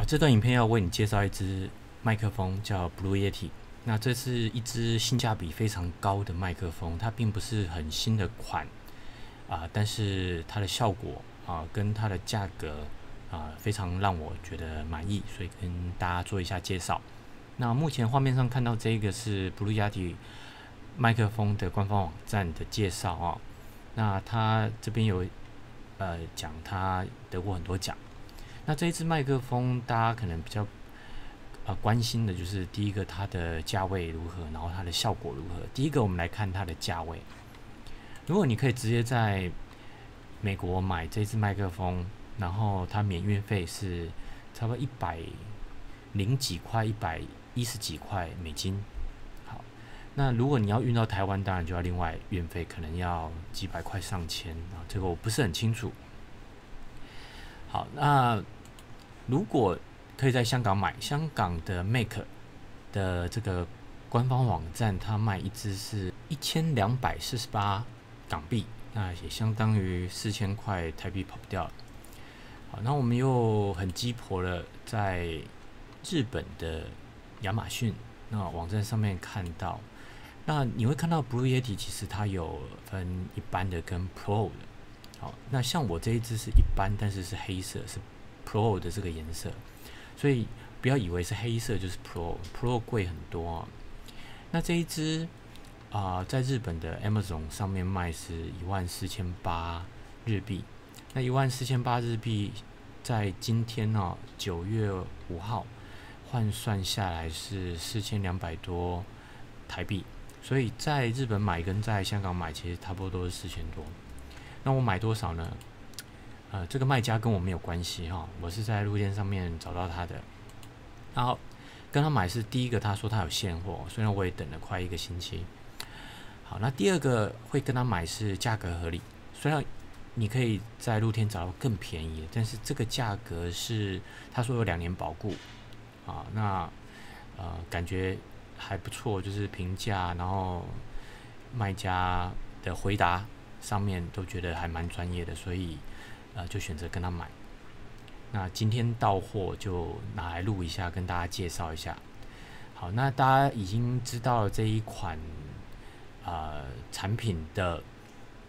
这段影片要为你介绍一支麦克风，叫 Blue Yeti。那这是一支性价比非常高的麦克风，它并不是很新的款但是它的效果跟它的价格非常让我觉得满意，所以跟大家做一下介绍。那目前画面上看到这个是 Blue Yeti 麦克风的官方网站的介绍那它这边有讲它得过很多奖。那这一支麦克风大家可能比较关心的就是第一个它的价位如何，然后它的效果如何。第一个我们来看它的价位。如果你可以直接在美国买这支麦克风，然后它免运费是差不多100几块110几块美金。好，那如果你要运到台湾，当然就要另外运费，可能要几百块上千这个我不是很清楚。好，那如果可以在香港买，香港的 Make 的这个官方网站，它卖一支是1248港币，那也相当于4000块台币跑不掉了。好，那我们又很鸡婆了，在日本的亚马逊那网站上面看到，那你会看到 Blue Yeti 其实它有分一般的跟 Pro 的。好，那像我这一支是一般，但是是黑色，是 Pro 的这个颜色，所以不要以为是黑色就是 Pro 贵很多那这一支在日本的 Amazon 上面卖是14800日币，那14800日币在今天9月5号换算下来是4200多台币，所以在日本买跟在香港买其实差不多都是4000多。那我买多少呢？这个卖家跟我没有关系我是在路店上面找到他的，然后跟他买是第一个，他说他有现货，虽然我也等了快1个星期。好，那第二个会跟他买是价格合理，虽然你可以在露天找到更便宜的，但是这个价格是他说有2年保固那感觉还不错，就是评价，然后卖家的回答上面都觉得还蛮专业的，所以就选择跟他买。那今天到货就拿来录一下，跟大家介绍一下。好，那大家已经知道了这一款产品的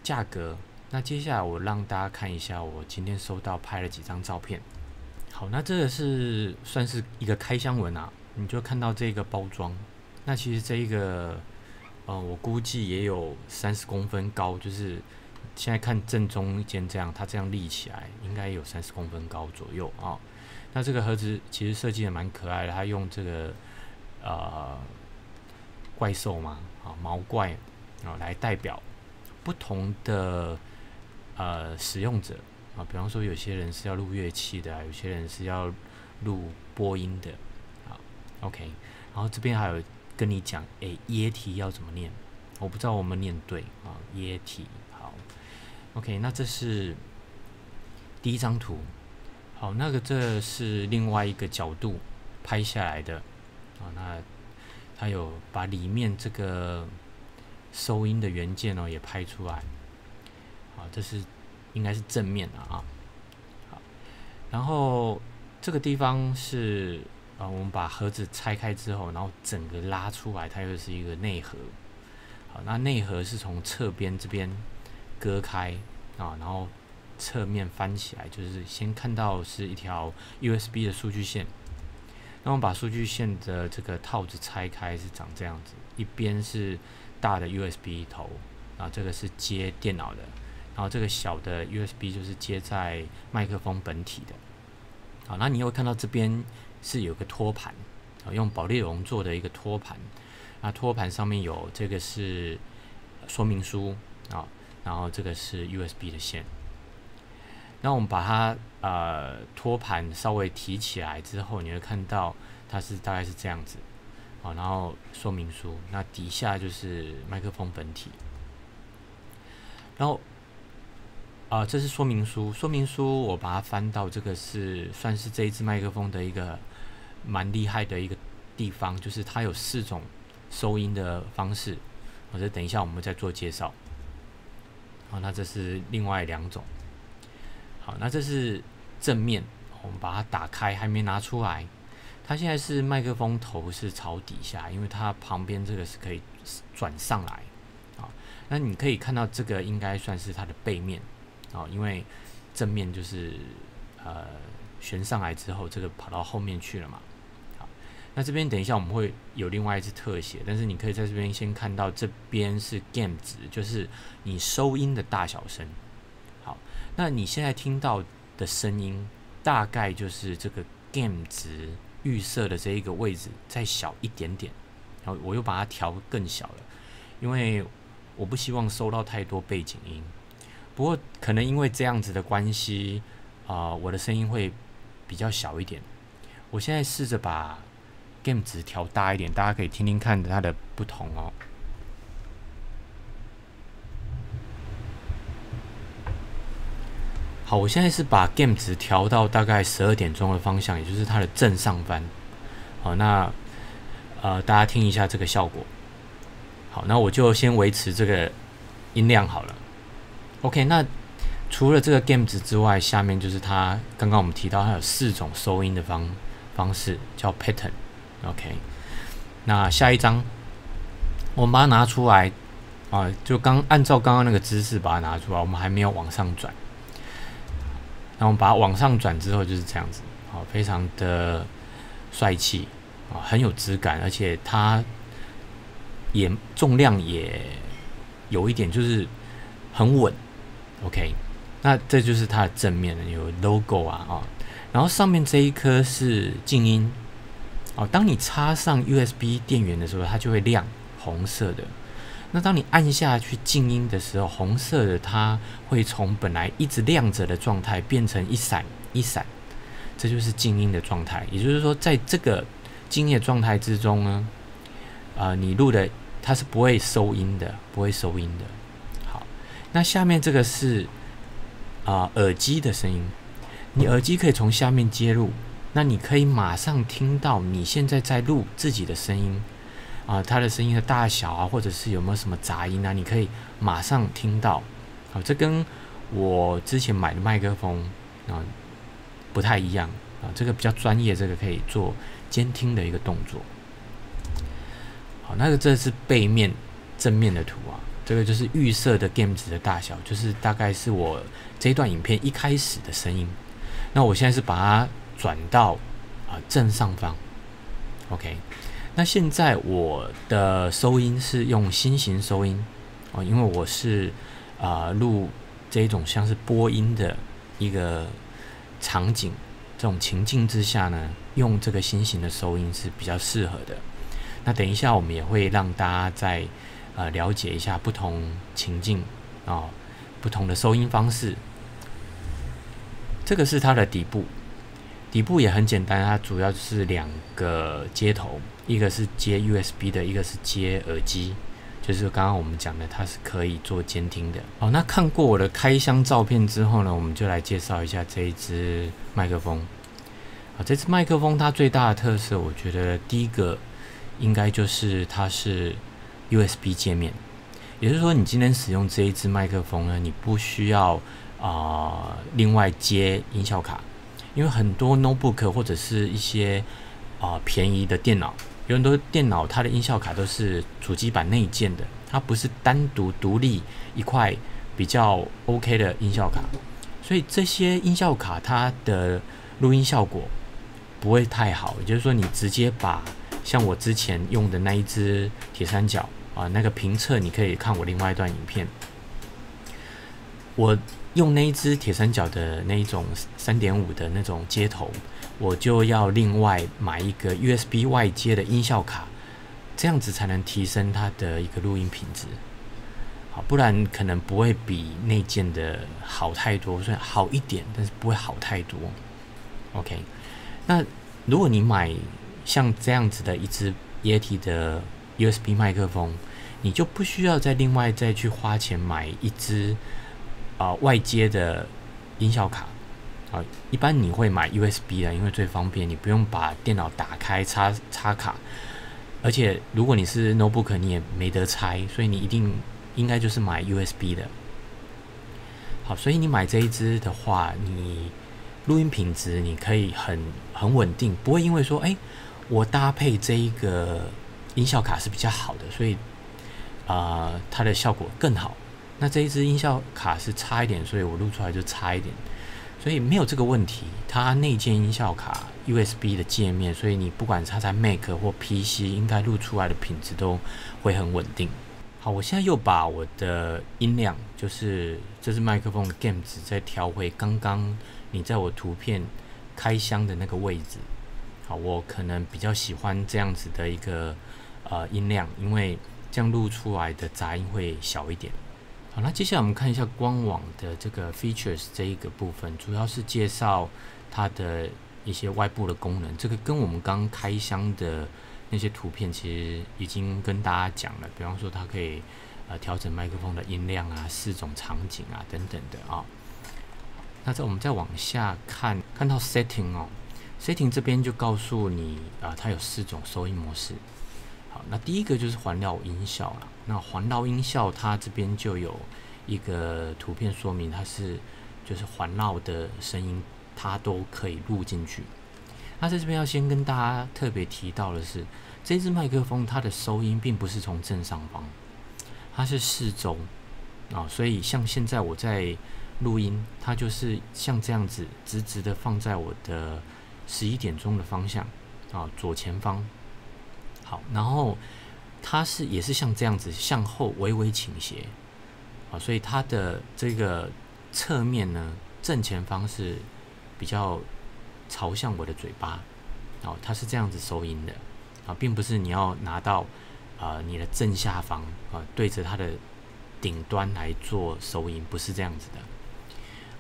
价格，那接下来我让大家看一下我今天收到拍了几张照片。好，那这个是算是一个开箱文你就看到这个包装，那其实这一个我估计也有30公分高，就是现在看正中间这样，它这样立起来应该有30公分高左右那这个盒子其实设计的蛮可爱的，它用这个怪兽嘛毛怪来代表不同的使用者比方说有些人是要录乐器的有些人是要录播音的OK， 然后这边还有跟你讲耶体要怎么念，我不知道我们念对耶体。好 OK， 那这是第一张图。好，那个这是另外一个角度拍下来的那它有把里面这个收音的元件也拍出来。好，这是应该是正面的好，然后这个地方是我们把盒子拆开之后，然后整个拉出来，它又是一个内盒。好，那内盒是从侧边这边割开然后侧面翻起来，就是先看到是一条 USB 的数据线。那我们把数据线的这个套子拆开是长这样子，一边是大的 USB 头，然后这个是接电脑的，然后这个小的 USB 就是接在麦克风本体的。好，那你会看到这边是有个托盘用保丽龙做的一个托盘。那托盘上面有这个是说明书然后这个是 USB 的线。那我们把它托盘稍微提起来之后，你会看到它是大概是这样子然后说明书，那底下就是麦克风本体。然后这是说明书，说明书我把它翻到这个是算是这一支麦克风的一个蛮厉害的一个地方，就是它有4种收音的方式，这等一下我们再做介绍。好，那这是另外2种。好，那这是正面我们把它打开，还没拿出来。它现在是麦克风头是朝底下，因为它旁边这个是可以转上来啊。那你可以看到这个应该算是它的背面啊，因为正面就是旋上来之后，这个跑到后面去了嘛。好，那这边等一下我们会有另外一次特写，但是你可以在这边先看到这边是 gain 值，就是你收音的大小声。好，那你现在听到的声音大概就是这个 gain 值预设的这一个位置再小一点点，然后我又把它调更小了，因为我不希望收到太多背景音。不过可能因为这样子的关系，我的声音会比较小一点。我现在试着把 gain 值调大一点，大家可以听听看它的不同哦。好，我现在是把 gain 值调到大概12点钟的方向，也就是它的正上方。好，那大家听一下这个效果。好，那我就先维持这个音量好了。OK， 那除了这个 gain 值之外，下面就是它刚刚我们提到它有4种收音的方式，叫 pattern。OK， 那下一张我们把它拿出来啊，就按照刚刚那个姿势把它拿出来，我们还没有往上转。那我们把它往上转之后就是这样子，好，非常的帅气啊，很有质感，而且它也重量也有一点就是很稳。OK， 那这就是它的正面有 logo 啊，然后上面这一颗是静音哦，当你插上 USB 电源的时候，它就会亮红色的。那当你按下去静音的时候，红色的它会从本来一直亮着的状态变成一闪一闪，这就是静音的状态。也就是说，在这个静音的状态之中呢，你录的它是不会收音的，不会收音的。好，那下面这个是耳机的声音，你耳机可以从下面接入，那你可以马上听到你现在在录自己的声音。它的声音的大小啊，或者是有没有什么杂音啊，你可以马上听到。好，这跟我之前买的麦克风不太一样啊，这个比较专业，这个可以做监听的一个动作。好，那个这是背面正面的图啊，这个就是预设的 gain 值的大小，就是大概是我这一段影片一开始的声音。那我现在是把它转到正上方 ，OK。那现在我的收音是用新型收音因为我是录这种像是播音的一个场景，这种情境之下呢，用这个新型的收音是比较适合的。那等一下我们也会让大家再了解一下不同情境不同的收音方式。这个是它的底部。底部也很简单，它主要就是2个接头，一个是接 USB 的，一个是接耳机，就是刚刚我们讲的，它是可以做监听的。好，那看过我的开箱照片之后呢，我们就来介绍一下这一支麦克风。好，这支麦克风它最大的特色，我觉得第一个应该就是它是 USB 界面，也就是说，你今天使用这一支麦克风呢，你不需要另外接音效卡。因为很多 notebook 或者是一些便宜的电脑，有很多电脑它的音效卡都是主机板内建的，它不是单独独立一块比较 OK 的音效卡，所以这些音效卡它的录音效果不会太好。也就是说，你直接把像我之前用的那一支铁三角那个评测，你可以看我另外一段影片，我用那一支铁三角的那一种 3.5 的那种接头，我就要另外买一个 USB 外接的音效卡，这样子才能提升它的一个录音品质。好，不然可能不会比内建的好太多，虽然好一点，但是不会好太多。OK， 那如果你买像这样子的一支 Yeti 的 USB 麦克风，你就不需要再另外再去花钱买一支外接的音效卡一般你会买 USB 的，因为最方便，你不用把电脑打开插卡，而且如果你是 notebook 你也没得拆，所以你应该就是买 USB 的。好，所以你买这一支的话，你录音品质你可以很稳定，不会因为说，我搭配这一个音效卡是比较好的，所以它的效果更好。那这一支音效卡是差一点，所以我录出来就差一点，所以没有这个问题。它内建音效卡 USB 的界面，所以你不管插在 Mac 或 PC， 应该录出来的品质都会很稳定。好，我现在又把我的音量，就是这支麦克风的 gain 值再调回刚刚你在我图片开箱的那个位置。好，我可能比较喜欢这样子的一个音量，因为这样录出来的杂音会小一点。好，那接下来我们看一下官网的这个 features 这一个部分，主要是介绍它的一些外部的功能。这个跟我们刚开箱的那些图片其实已经跟大家讲了，比方说它可以调整麦克风的音量啊，4种场景啊等等的啊。那我们再往下看，看到 setting 哦 ，setting 这边就告诉你它有4种收音模式。好，那第一个就是环绕音效啦。那环绕音效它这边就有一个图片说明，它就是环绕的声音，它都可以录进去。那在这边要先跟大家特别提到的是，这支麦克风它的收音并不是从正上方，它是4周所以像现在我在录音，它就是像这样子直直的放在我的11点钟的方向左前方。好，然后它也是像这样子向后微微倾斜所以它的这个侧面呢，正前方是比较朝向我的嘴巴它是这样子收音的并不是你要拿到你的正下方对着它的顶端来做收音，不是这样子的。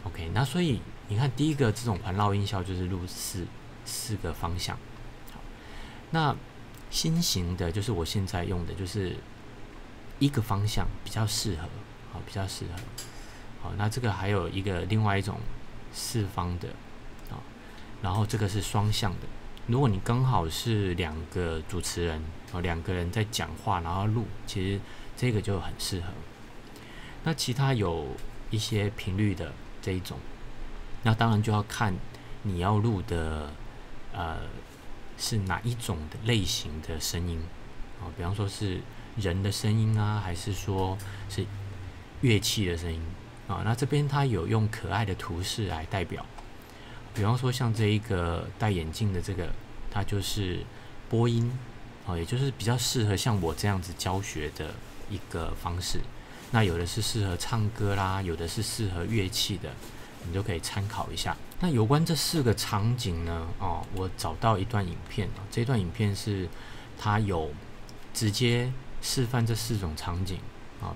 OK， 那所以你看第一个这种环绕音效就是录四个方向。好，那新型的就是我现在用的，就是一个方向比较适合，比较适合。好，那这个还有另外一种4方的然后这个是双向的。如果你刚好是2个主持人2个人在讲话，然后录，其实这个就很适合。那其他有一些频率的这一种，那当然就要看你要录的是哪一种的类型的声音比方说是人的声音啊，还是说是乐器的声音那这边它有用可爱的图示来代表，比方说像这一个戴眼镜的这个，它就是播音也就是比较适合像我这样子教学的一个方式。那有的是适合唱歌啦，有的是适合乐器的，你就可以参考一下。那有关这4个场景呢我找到一段影片这段影片是它有直接示范这4种场景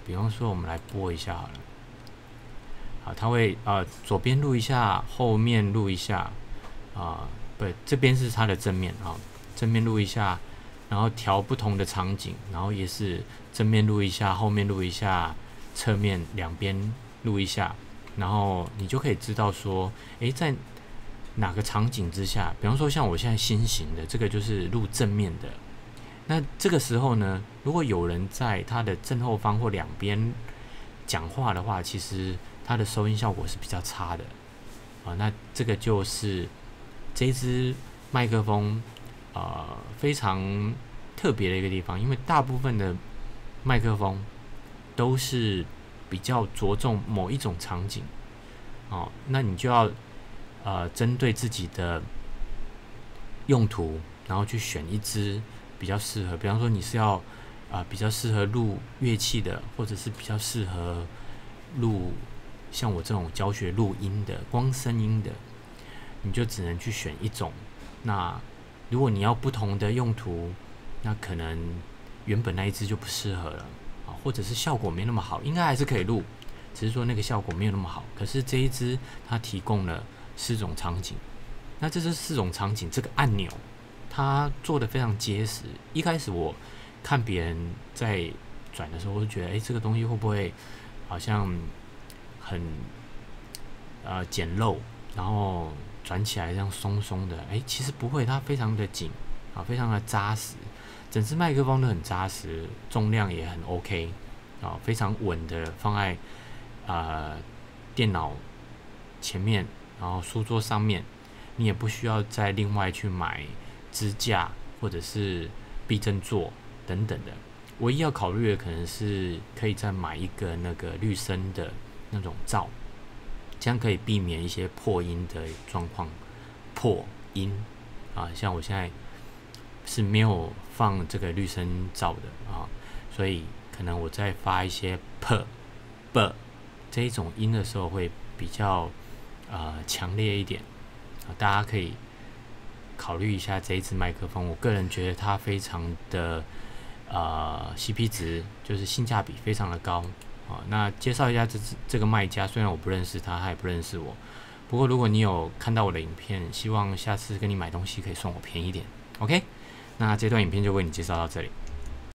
比方说我们来播一下好了。好，它会左边录一下，后面录一下不，这边是它的正面正面录一下，然后调不同的场景，然后也是正面录一下，后面录一下，侧面两边录一下，然后你就可以知道说在哪个场景之下，比方说像我现在新型的这个就是录正面的，那这个时候呢，如果有人在它的正后方或两边讲话的话，其实它的收音效果是比较差的那这个就是这支麦克风非常特别的一个地方，因为大部分的麦克风都是比较着重某一种场景那你就要针对自己的用途，然后去选一支比较适合，比方说你是要比较适合录乐器的，或者是比较适合录像我这种教学录音的光声音的，你就只能去选一种。那如果你要不同的用途，那可能原本那一支就不适合了或者是效果没那么好，应该还是可以录，只是说那个效果没有那么好。可是这一支它提供了4种场景，那这是4种场景，这个按钮它做的非常结实。一开始我看别人在转的时候，我就觉得这个东西会不会好像很简陋，然后转起来这样松松的其实不会，它非常的紧非常的扎实，整支麦克风都很扎实，重量也很 OK 非常稳的放在电脑前面然后书桌上面你也不需要再另外去买支架或者是避震座等等的。唯一要考虑的可能是可以再买一个那个滤声的那种罩，这样可以避免一些破音的状况。破音啊，像我现在是没有放这个滤声罩的啊，所以可能我在发一些 b 这一种音的时候会比较强烈一点啊，大家可以考虑一下这一支麦克风。我个人觉得它非常的CP 值，就是性价比非常的高啊。那介绍一下这个卖家，虽然我不认识他，他也不认识我。不过，如果你有看到我的影片，希望下次跟你买东西可以算我便宜一点。OK， 那这段影片就为你介绍到这里。